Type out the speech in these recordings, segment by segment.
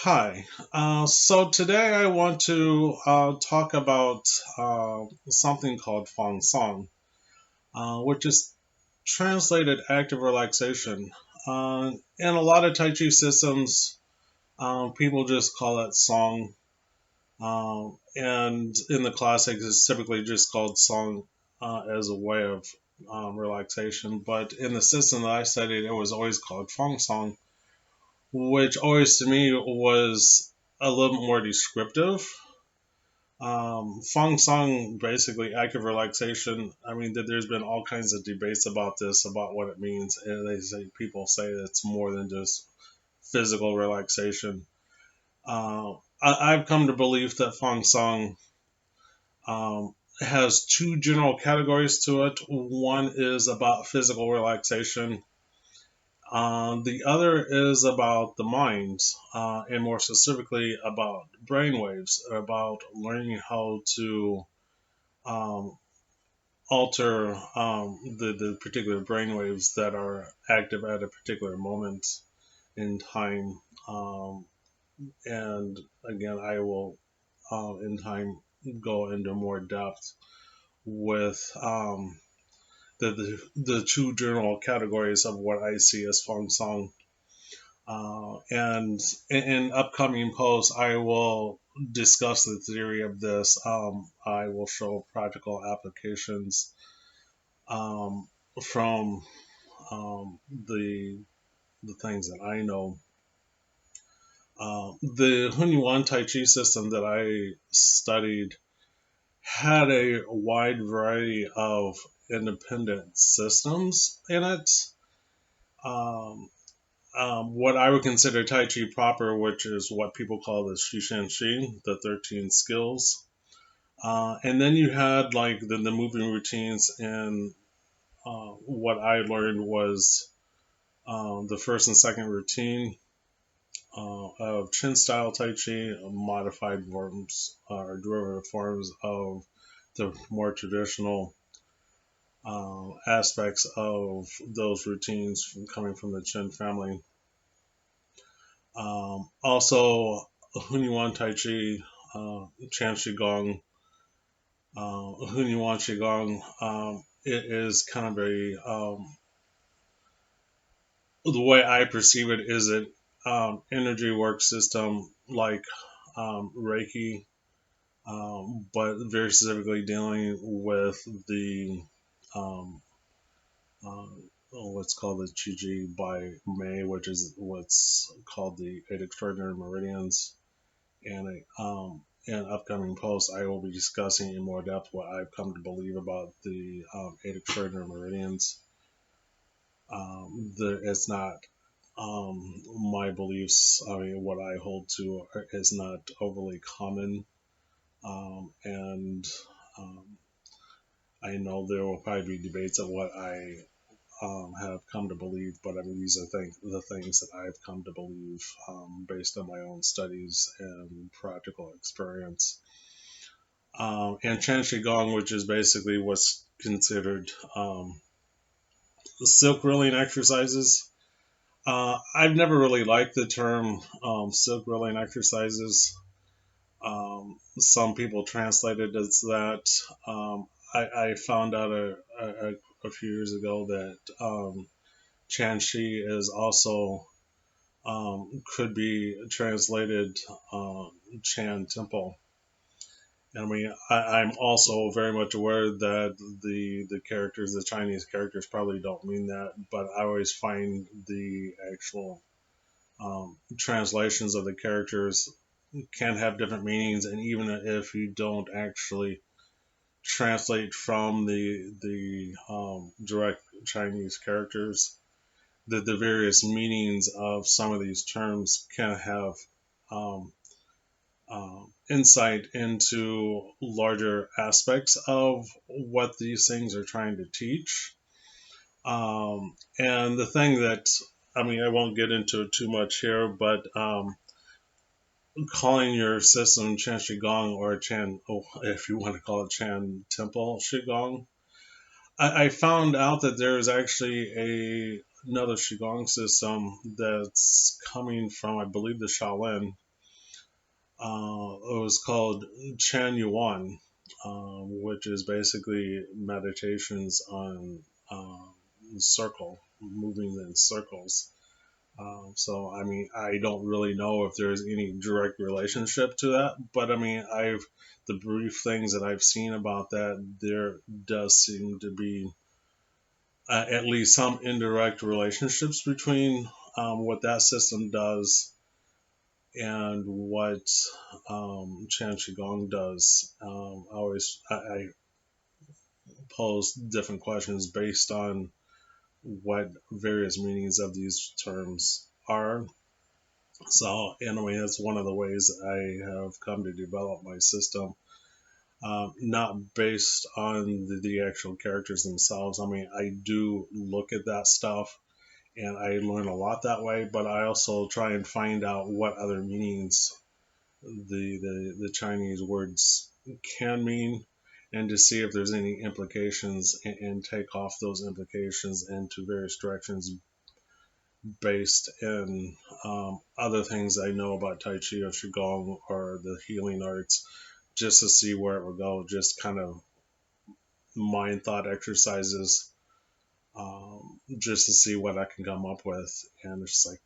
Hi. So today I want to talk about something called Fang which is translated active relaxation. In a lot of Tai Chi systems, people just call it Song, and in the classics, it's typically just called Song as a way of relaxation. But in the system that I studied, it was always called Fang Song, which always to me was a little bit more descriptive. Feng Song, basically active relaxation. I mean, there's been all kinds of debates about this, about what it means, and people say it's more than just physical relaxation. I've come to believe that Feng Song has two general categories to it. One is about physical relaxation, the other is about the mind, and more specifically about brainwaves, about learning how to um, alter the particular brainwaves that are active at a particular moment in time. And again, I will, in time, go into more depth with the two general categories of what I see as Feng Song. And in upcoming posts, I will discuss the theory of this. I will show practical applications um, from the things that I know. The Hunyuan Tai Chi system that I studied had a wide variety of independent systems in it. Um, what I would consider Tai Chi proper, which is what people call the Shishan Shi, the 13 skills. And then you had like the moving routines, and what I learned was the first and second routine of Chin style Tai Chi, modified forms or derivative forms of the more traditional aspects of those routines coming from the Chin family. Also, Hunyuan Tai Chi, Chan Qigong, Hunyuan Qigong, it is kind of the way I perceive it is an energy work system like Reiki, but very specifically dealing with the um, uh, what's called the Qi by May, which is what's called the Eight Extraordinary Meridians. And in upcoming posts, I will be discussing in more depth what I've come to believe about the Eight Extraordinary Meridians. It's not my beliefs. I mean, what I hold to is not overly common, and um, I know there will probably be debates of what I have come to believe, but I mean, these are the things that I've come to believe based on my own studies and practical experience. And Chan Qigong, which is basically what's considered silk rolling exercises. I've never really liked the term silk rolling exercises. Some people translate it as that. I found out a few years ago that Chan Shi is also could be translated Chan Temple. I mean, I'm also very much aware that the characters, the Chinese characters, probably don't mean that, but I always find the actual translations of the characters can have different meanings, and even if you don't actually translate from the direct Chinese characters, the various meanings of some of these terms can have um, insight into larger aspects of what these things are trying to teach. And the thing that, I mean, I won't get into it too much here, but calling your system Chan Shigong or Chan, oh, if you want to call it Chan Temple Shigong, I found out that there is actually another Qigong system that's coming from, I believe, the Shaolin. It was called Chan Yuan, which is basically meditations on circle, moving in circles. So, I mean, I don't really know if there's any direct relationship to that, but I mean, the brief things that I've seen about that, there does seem to be at least some indirect relationships between what that system does and what Chan Qigong does. I pose different questions based on what various meanings of these terms are. So, in a way, that's one of the ways I have come to develop my system, not based on the actual characters themselves. I mean, I do look at that stuff and I learn a lot that way, but I also try and find out what other meanings the Chinese words can mean, and to see if there's any implications, and take off those implications into various directions based in other things I know about Tai Chi or Qigong or the healing arts, just to see where it would go, just kind of mind thought exercises, just to see what I can come up with. And it's like,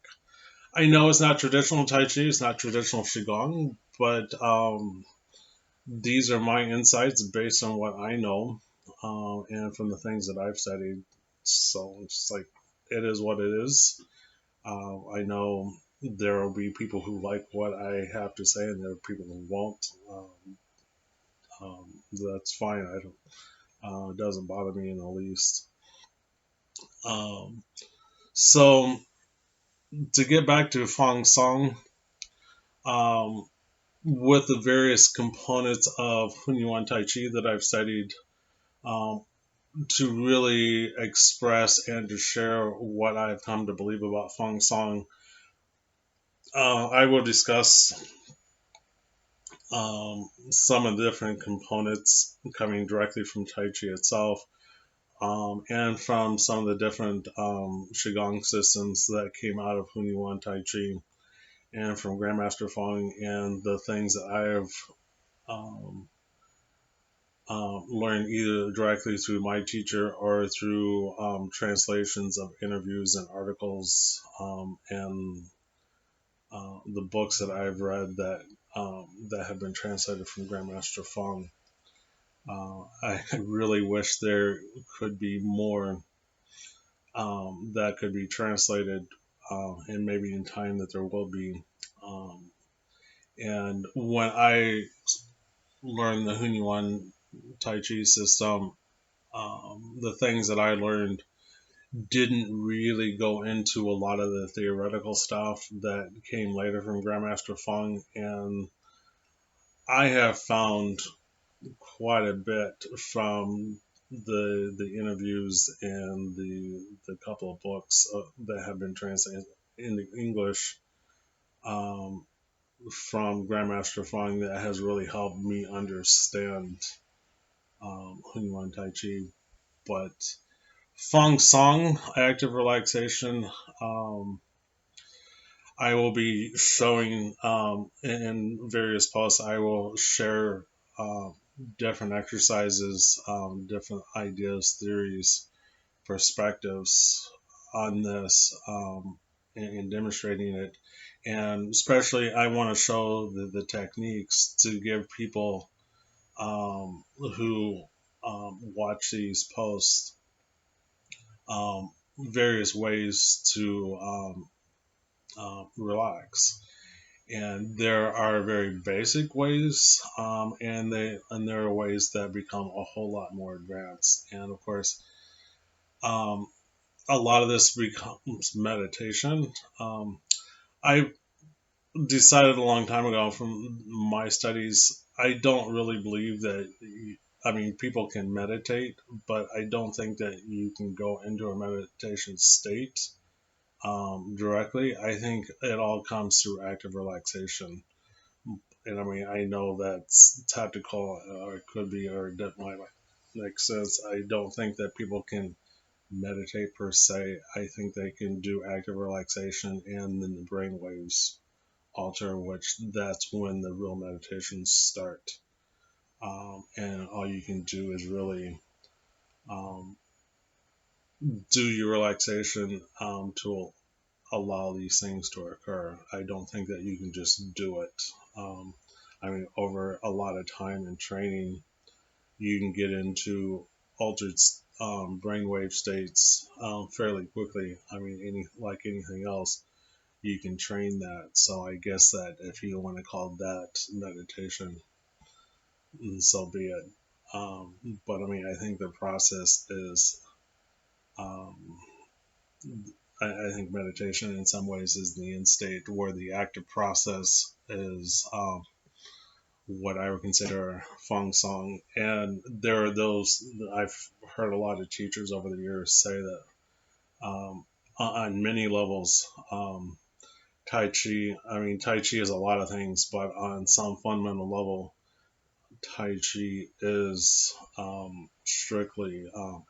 I know it's not traditional Tai Chi, it's not traditional Qigong, but these are my insights based on what I know, and from the things that I've studied. So it's like, it is what it is. I know there will be people who like what I have to say, and there are people who won't. That's fine. I don't. It doesn't bother me in the least. Um, so to get back to Fang Song, um, with the various components of Hunyuan Tai Chi that I've studied, um, to really express and to share what I've come to believe about Feng Song, I will discuss some of the different components coming directly from Tai Chi itself, and from some of the different Qigong systems that came out of Hunyuan Tai Chi and from Grandmaster Feng, and the things that I have um, learned either directly through my teacher or through translations of interviews and articles, and the books that I've read that have been translated from Grandmaster Fong. I really wish there could be more that could be translated, and maybe in time that there will be. Um, and when I learned the Hunyuan Tai Chi system, the things that I learned didn't really go into a lot of the theoretical stuff that came later from Grandmaster Fung, and I have found quite a bit from the interviews and the couple of books that have been translated into English, um, from Grandmaster Fung, that has really helped me understand Hunyuan Tai Chi. But Feng Song, active relaxation, um, I will be showing in various posts. I will share different exercises, different ideas, theories, perspectives on this, and demonstrating it. And especially, I want to show the techniques to give people who watch these posts various ways to relax. And there are very basic ways, and there are ways that become a whole lot more advanced. And of course, um, a lot of this becomes meditation. I decided a long time ago from my studies, I don't really believe that. I mean, people can meditate, but I don't think that you can go into a meditation state directly. I think it all comes through active relaxation. And I mean, I know that's tactical, or it could be, or that might make sense. I don't think that people can meditate per se. I think they can do active relaxation, and then the brain waves altar, which that's when the real meditations start. And all you can do is really um, do your relaxation to allow these things to occur. I don't think that you can just do it. Um, I mean, over a lot of time and training, you can get into altered brainwave states fairly quickly. I mean, like anything else, you can train that. So I guess that if you want to call that meditation, so be it. Um, but I mean, I think the process is, um, I think meditation in some ways is the end state where the active process is what I would consider Fang Song. And there are those, I've heard a lot of teachers over the years say that on many levels, Tai Chi, I mean, Tai Chi is a lot of things, but on some fundamental level, Tai Chi is strictly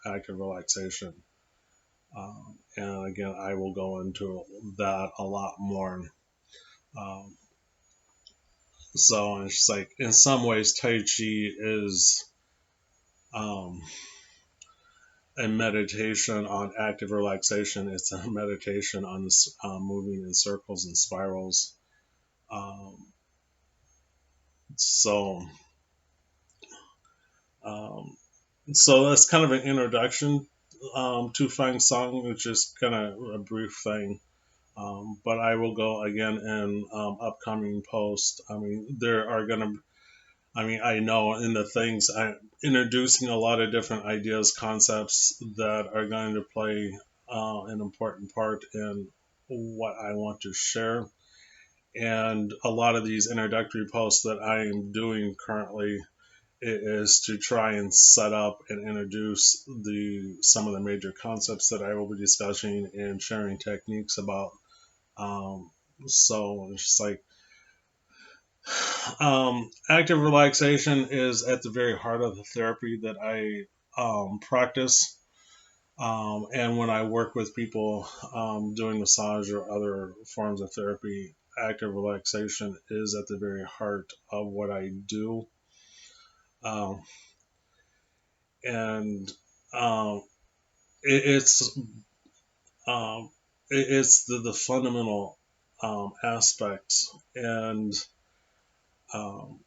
active relaxation. And again, I will go into that a lot more. Um, so it's just like, in some ways, Tai Chi is um, a meditation on active relaxation. It's a meditation on moving in circles and spirals. Um, so, um, so that's kind of an introduction to Fang Song, which is kind of a brief thing. But I will go again in upcoming posts. I mean, there are going to, I mean, I know in the things I'm introducing a lot of different ideas, concepts that are going to play an important part in what I want to share. And a lot of these introductory posts that I am doing currently is to try and set up and introduce the some of the major concepts that I will be discussing and sharing techniques about. Um, so it's just like active relaxation is at the very heart of the therapy that I practice. And when I work with people doing massage or other forms of therapy, active relaxation is at the very heart of what I do. Um, and um, it's um, it's the fundamental aspect. Um,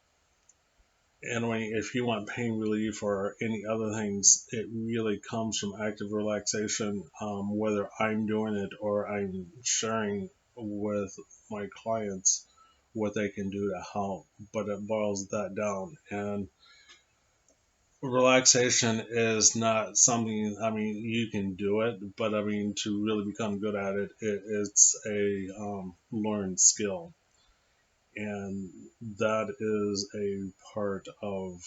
and when, if you want pain relief or any other things, it really comes from active relaxation, whether I'm doing it or I'm sharing with my clients what they can do to help. But it boils that down. And relaxation is not something, I mean, you can do it, but I mean, to really become good at it, it's a learned skill. And that is a part of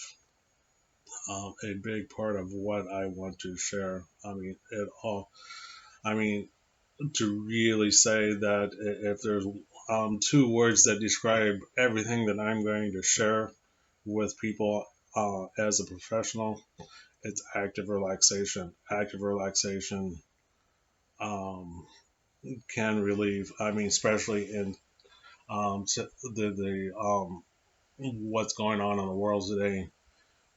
a big part of what I want to share. I mean, it all. I mean, to really say that if there's two words that describe everything that I'm going to share with people as a professional, it's active relaxation. Active relaxation um, can relieve. I mean, especially in the what's going on in the world today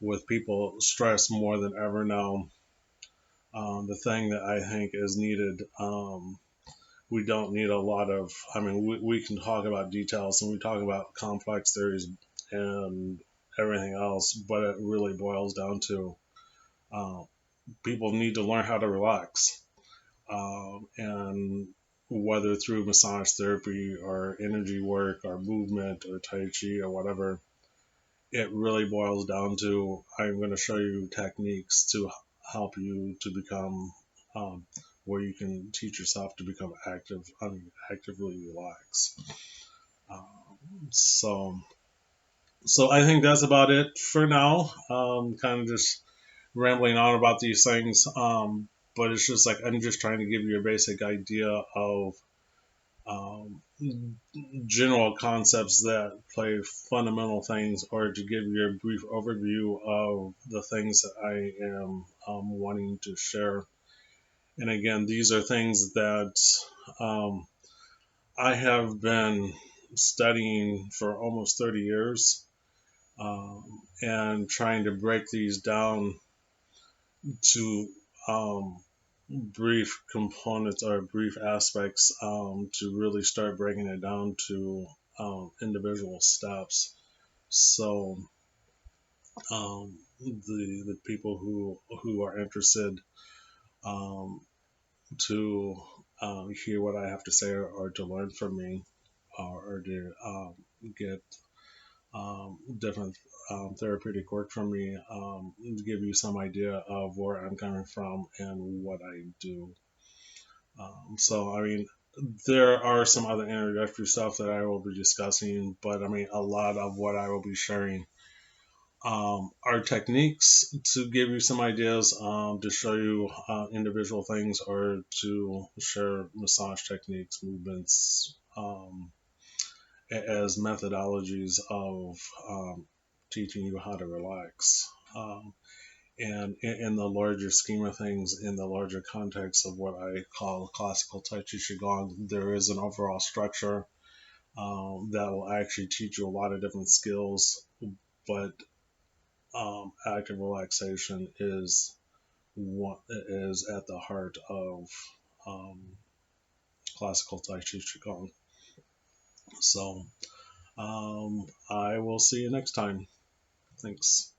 with people stressed more than ever now. The thing that I think is needed, we don't need a lot of, I mean, we can talk about details and we talk about complex theories and everything else, but it really boils down to uh, people need to learn how to relax. And whether through massage therapy or energy work or movement or Tai Chi or whatever, it really boils down to I'm going to show you techniques to help you to become um, where you can teach yourself to become active, I mean, actively relax. So, so I think that's about it for now. Kind of just rambling on about these things, but it's just like I'm just trying to give you a basic idea of um, general concepts that play fundamental things, or to give you a brief overview of the things that I am wanting to share. And again, these are things that um, I have been studying for almost 30 years, and trying to break these down to brief components or brief aspects, to really start breaking it down to individual steps. So the people who are interested, um, to hear what I have to say, or to learn from me, or to get different therapeutic work from me, to give you some idea of where I'm coming from and what I do. So, I mean, there are some other introductory stuff that I will be discussing, but I mean, a lot of what I will be sharing are techniques to give you some ideas, to show you individual things, or to share massage techniques, movements, as methodologies of teaching you how to relax. And in the larger scheme of things, in the larger context of what I call classical Tai Chi Qigong, there is an overall structure that will actually teach you a lot of different skills, but active relaxation is at the heart of um, classical Tai Chi Qigong. So I will see you next time. Thanks.